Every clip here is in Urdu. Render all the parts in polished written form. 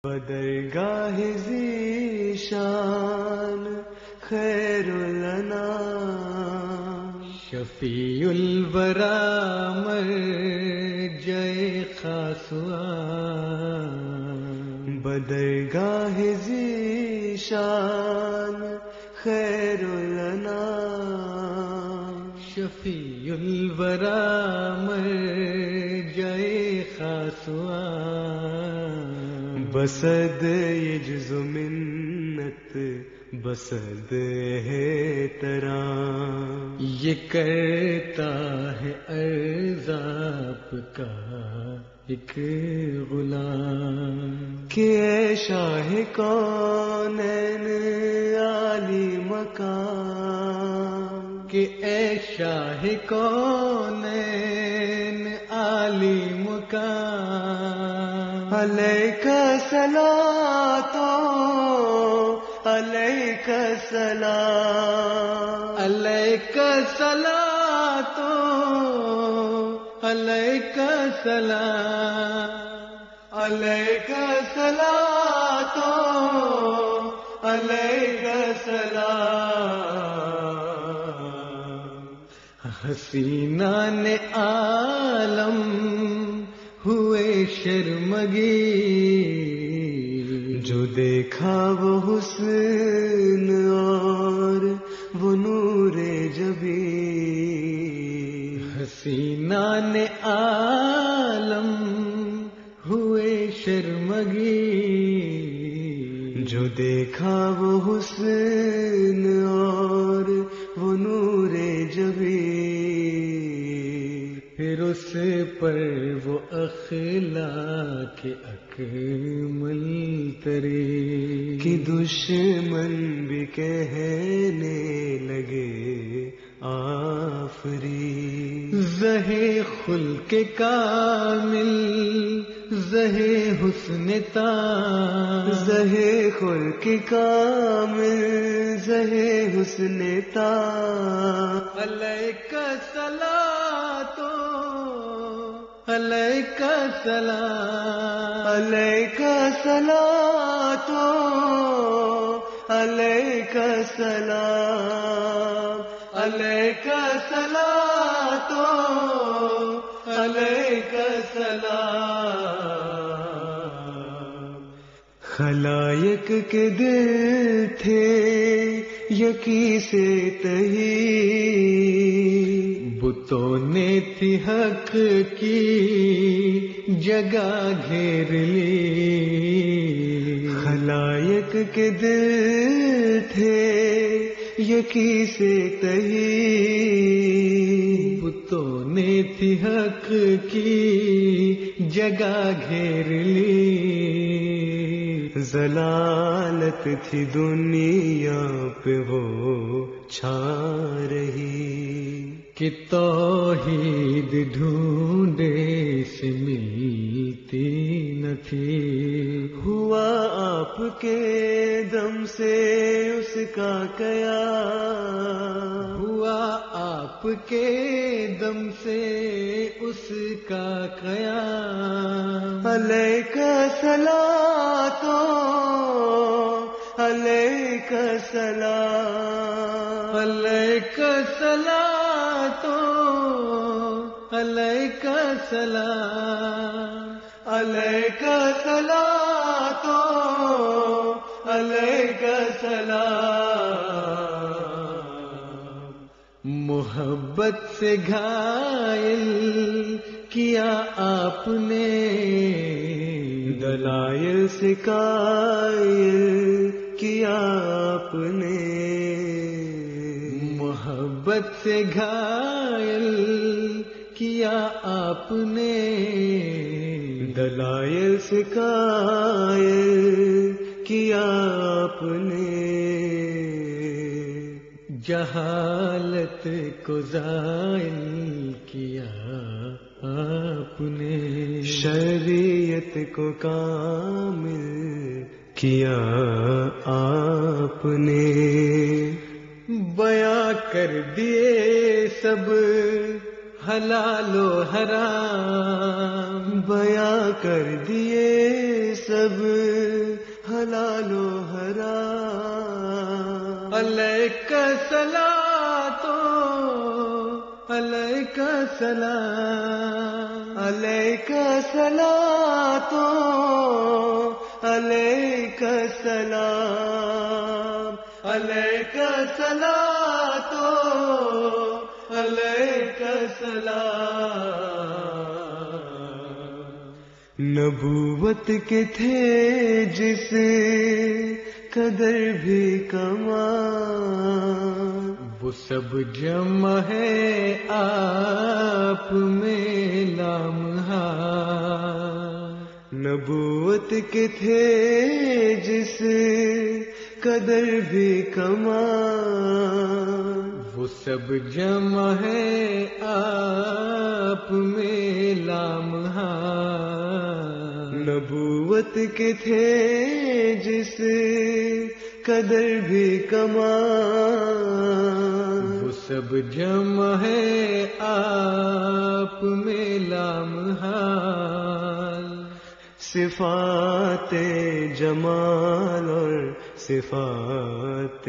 بدرگاہ ذیشان خیر الانام، شفیع الورا مرجع خاصوان، بدرگاہ ذیشان خیر الانام، شفیع الورا مرجع خاصوان، بسد یجز منت بسد ہے ترام، یہ کرتا ہے عرض آپ کا ایک غلام، کہ اے شاہ کونین عالی مقام، کہ اے شاہ کونین عالی مقام، علیک صلاۃ علیک سلام، علیک صلاۃ علیک سلام، علیک صلاۃ علیک سلام، حسینان عالم ہوئے شرمگی، جو دیکھا وہ حسن اور وہ نور جبی، حسینان عالم ہوئے شرمگی، جو دیکھا وہ حسن اور وہ نور جبی، پھر اس پر وہ اخلاق اکمل ترے، کہ دشمن بھی کہنے لگے آفری، زہے خلق کامل زہے حسن تام، زہے خلق کامل زہے حسن تام، علیک صلاۃ علیک سلام، علیک صلاۃ علیک سلام، علیک صلاۃ علیک سلام، خلائق کے دل تھے یکی سے تہی، بتوں نے تھی حق کی جگہ گھیر لی، خلائق کے دل تھے یکی سے تہی، بتوں نے تھی حق کی جگہ گھیر لی، ضلالت تھی دنیا پہ وہ چھا رہی، کہ توحید ڈھونڈے سے ملتی نہ تھی، ہوا آپ کے دم سے اس کا قیام، ہوا آپ کے دم سے اس کا قیام، علیک صلاۃ علیک سلام، علیک صلاۃ علیک سلام، علیک صلاۃ علیک سلام، محبت سے گھائل کیا آپ نے، دلائل سے قائل کیا آپ نے، محبت سے گھائل کیا آپ نے، دلائل سے قائل کیا آپ نے، جہالت کو زائل کیا آپ نے، شریعت کو کامل کیا آپ نے، بیاں کر دیے سب حلال و حرام، بیاں کر دیے سب حلال و حرام، علیک صلاۃ علیک سلام، علیک صلاۃ علیک سلام، علیک صلاۃ علیک سلام۔ نبوت کے تھے جس قدر بھی کمال، وہ سب جمع ہے آپ میں لامحال۔ نبوت کے تھے جس قدر بھی کمال، وہ سب جمع ہے آپ میں لامحال۔ نبوت کے تھے جس قدر بھی کمال، وہ سب جمع ہے آپ میں لامحال۔ صفات جمال اور صفات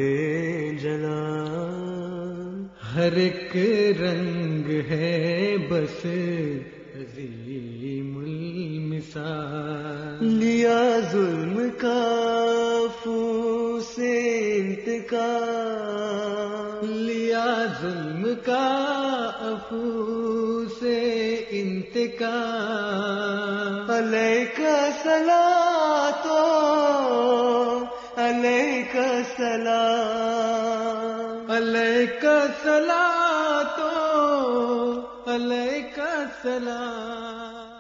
جلال، ہر ایک رنگ ہے بس عظیم المثال۔ لیا ظلم کا عفو سے انتقام، لیا ظلم کا عفو سے انتقام۔ علیک صلاۃ علیک سلام، علیک صلاۃ علیک سلام۔